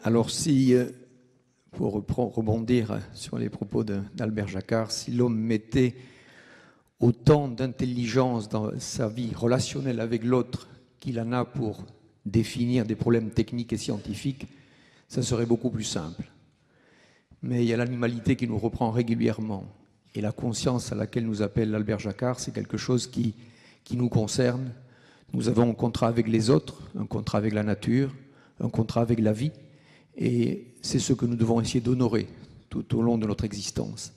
Alors si, pour rebondir sur les propos d'Albert Jacquard, si l'homme mettait autant d'intelligence dans sa vie relationnelle avec l'autre qu'il en a pour définir des problèmes techniques et scientifiques, ça serait beaucoup plus simple. Mais il y a l'animalité qui nous reprend régulièrement. Et la conscience à laquelle nous appelle Albert Jacquard, c'est quelque chose qui nous concerne. Nous avons un contrat avec les autres, un contrat avec la nature, un contrat avec la vie. Et c'est ce que nous devons essayer d'honorer tout au long de notre existence.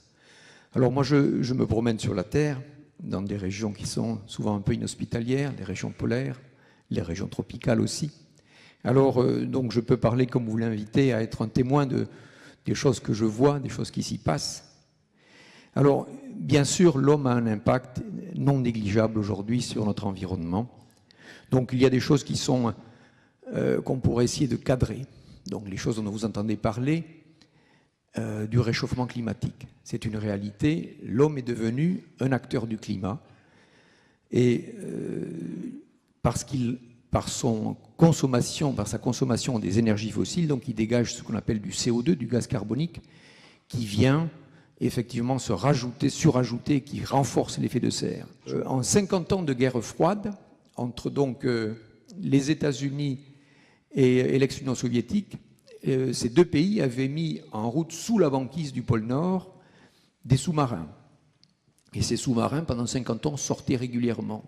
Alors moi, je me promène sur la Terre, dans des régions qui sont souvent un peu inhospitalières, les régions polaires, les régions tropicales aussi. Alors, donc je peux parler, comme vous l'invitez, à être un témoin des choses que je vois, des choses qui s'y passent. Alors, bien sûr, l'homme a un impact non négligeable aujourd'hui sur notre environnement. Donc, il y a des choses qui sont qu'on pourrait essayer de cadrer. Donc, les choses dont vous entendez parler, du réchauffement climatique. C'est une réalité. L'homme est devenu un acteur du climat. Et par sa consommation des énergies fossiles, donc il dégage ce qu'on appelle du CO2, du gaz carbonique, qui vient effectivement surajouter, qui renforce l'effet de serre. En 50 ans de guerre froide, entre donc les États-Unis et l'ex-Union soviétique, ces deux pays avaient mis en route sous la banquise du pôle Nord des sous-marins. Et ces sous-marins, pendant 50 ans, sortaient régulièrement.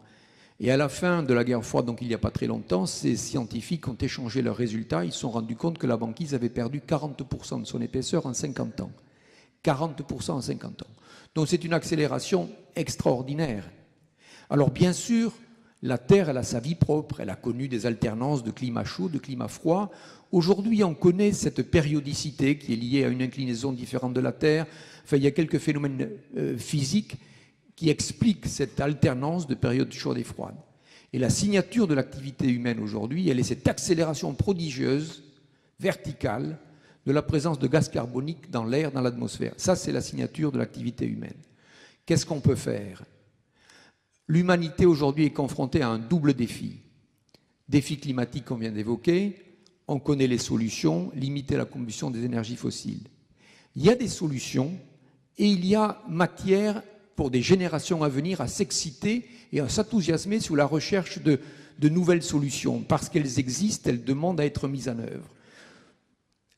Et à la fin de la guerre froide, donc il n'y a pas très longtemps, ces scientifiques ont échangé leurs résultats. Ils se sont rendus compte que la banquise avait perdu 40% de son épaisseur en 50 ans. 40% en 50 ans. Donc c'est une accélération extraordinaire. Alors bien sûr, la Terre, elle a sa vie propre. Elle a connu des alternances de climat chaud, de climat froid. Aujourd'hui, on connaît cette périodicité qui est liée à une inclinaison différente de la Terre. Enfin, il y a quelques phénomènes physiques qui expliquent cette alternance de périodes chaudes et froides. Et la signature de l'activité humaine aujourd'hui, elle est cette accélération prodigieuse, verticale, de la présence de gaz carbonique dans l'air, dans l'atmosphère. Ça, c'est la signature de l'activité humaine. Qu'est-ce qu'on peut faire ? L'humanité aujourd'hui est confrontée à un double défi. Défi climatique qu'on vient d'évoquer, on connaît les solutions, limiter la combustion des énergies fossiles. Il y a des solutions et il y a matière pour des générations à venir à s'exciter et à s'enthousiasmer sur la recherche de nouvelles solutions. Parce qu'elles existent, elles demandent à être mises en œuvre.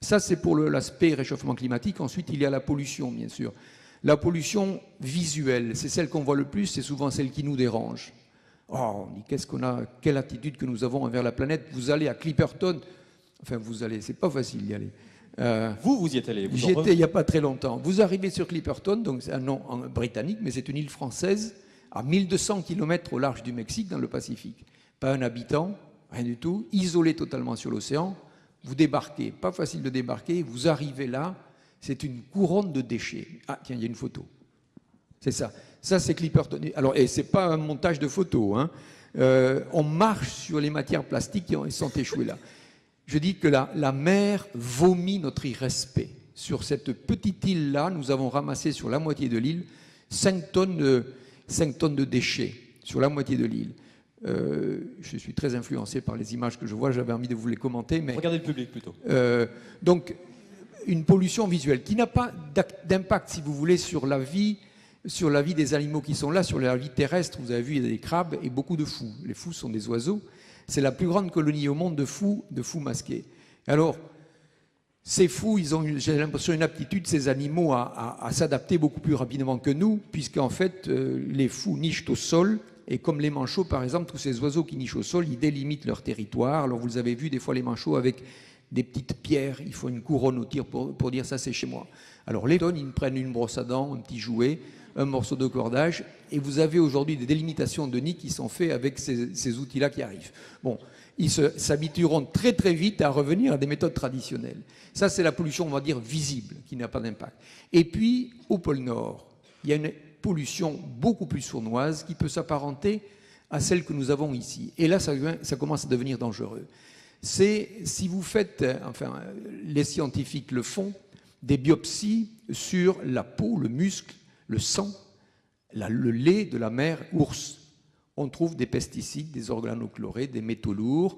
Ça, c'est pour l'aspect réchauffement climatique. Ensuite, il y a la pollution, bien sûr. La pollution visuelle, c'est celle qu'on voit le plus, c'est souvent celle qui nous dérange. Oh, on dit, quelle attitude que nous avons envers la planète. Vous allez à Clipperton, enfin vous allez, c'est pas facile d'y aller. Vous y êtes allé. J'y étais il n'y a pas très longtemps. Vous arrivez sur Clipperton, donc c'est un nom britannique, mais c'est une île française à 1200 km au large du Mexique, dans le Pacifique. Pas un habitant, rien du tout, isolé totalement sur l'océan. Vous débarquez, pas facile de débarquer, vous arrivez là, c'est une couronne de déchets. Ah, tiens, il y a une photo. C'est ça. Ça, c'est Clipperton. Alors, et c'est pas un montage de photos, hein. On marche sur les matières plastiques qui sont échouées là. Je dis que la mer vomit notre irrespect. Sur cette petite île-là, nous avons ramassé sur la moitié de l'île 5 tonnes de déchets sur la moitié de l'île. Je suis très influencé par les images que je vois, j'avais envie de vous les commenter. Mais, regardez le public plutôt. Donc, une pollution visuelle qui n'a pas d'impact, si vous voulez, sur la vie des animaux qui sont là, sur la vie terrestre. Vous avez vu, il y a des crabes et beaucoup de fous. Les fous sont des oiseaux. C'est la plus grande colonie au monde de fous masqués. Alors, ces fous, ils ont, j'ai l'impression, une aptitude, ces animaux, à s'adapter beaucoup plus rapidement que nous, puisqu'en fait, les fous nichent au sol. Et comme les manchots, par exemple, tous ces oiseaux qui nichent au sol, ils délimitent leur territoire. Alors, vous avez vu, des fois, les manchots avec des petites pierres, il faut une couronne au tir pour dire ça, c'est chez moi. Alors, les tonnes, ils prennent une brosse à dents, un petit jouet, un morceau de cordage, et vous avez aujourd'hui des délimitations de nids qui sont faits avec ces outils-là qui arrivent. Bon, ils s'habitueront très très vite à revenir à des méthodes traditionnelles. Ça, c'est la pollution, on va dire, visible, qui n'a pas d'impact. Et puis, au pôle Nord, il y a une pollution beaucoup plus sournoise qui peut s'apparenter à celle que nous avons ici. Et là, ça commence à devenir dangereux. C'est, si vous faites, enfin, les scientifiques le font, des biopsies sur la peau, le muscle, le sang, le lait de la mère ours. On trouve des pesticides, des organochlorés, des métaux lourds.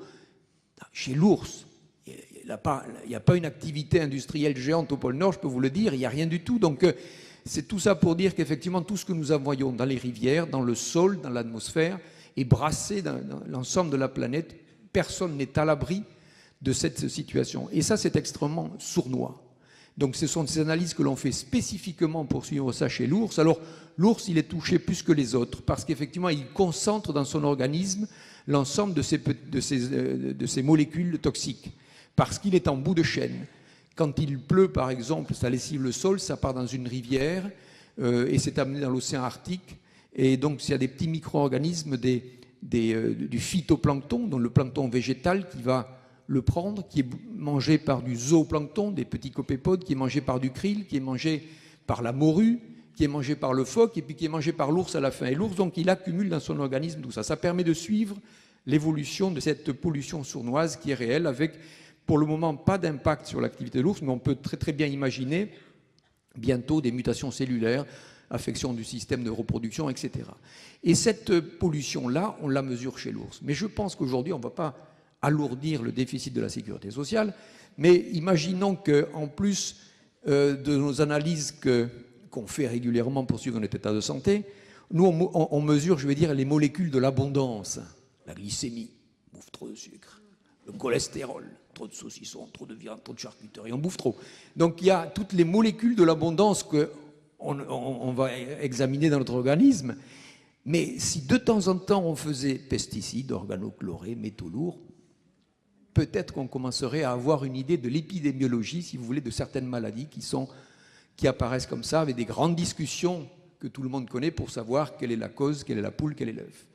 Chez l'ours, Il n'y a pas une activité industrielle géante au pôle Nord, je peux vous le dire, il n'y a rien du tout. Donc c'est tout ça pour dire qu'effectivement tout ce que nous envoyons dans les rivières, dans le sol, dans l'atmosphère, est brassé dans l'ensemble de la planète. Personne n'est à l'abri de cette situation. Et ça, c'est extrêmement sournois. Donc ce sont des analyses que l'on fait spécifiquement pour suivre ça chez l'ours. Alors l'ours, il est touché plus que les autres parce qu'effectivement, il concentre dans son organisme l'ensemble de ces molécules toxiques parce qu'il est en bout de chaîne. Quand il pleut, par exemple, ça lessive le sol, ça part dans une rivière et c'est amené dans l'océan Arctique. Et donc, il y a des petits micro-organismes du phytoplancton, donc le plancton végétal qui va le prendre, qui est mangé par du zooplancton, des petits copépodes, qui est mangé par du krill, qui est mangé par la morue, qui est mangé par le phoque, et puis qui est mangé par l'ours à la fin. Et l'ours, donc, il accumule dans son organisme tout ça. Ça permet de suivre l'évolution de cette pollution sournoise qui est réelle, avec, pour le moment, pas d'impact sur l'activité de l'ours, mais on peut très très bien imaginer bientôt des mutations cellulaires, affection du système de reproduction, etc. Et cette pollution-là, on la mesure chez l'ours. Mais je pense qu'aujourd'hui, on ne va pas alourdir le déficit de la sécurité sociale, mais imaginons qu'en plus de nos analyses qu'on fait régulièrement pour suivre notre état de santé, nous on mesure, je vais dire, les molécules de l'abondance. La glycémie, on bouffe trop de sucre. Le cholestérol, trop de saucissons, trop de viande, trop de charcuterie, on bouffe trop. Donc il y a toutes les molécules de l'abondance qu'on va examiner dans notre organisme. Mais si de temps en temps on faisait pesticides, organochlorés, métaux lourds, peut-être qu'on commencerait à avoir une idée de l'épidémiologie, si vous voulez, de certaines maladies qui apparaissent comme ça, avec des grandes discussions que tout le monde connaît pour savoir quelle est la cause, quelle est la poule, quel est l'œuf.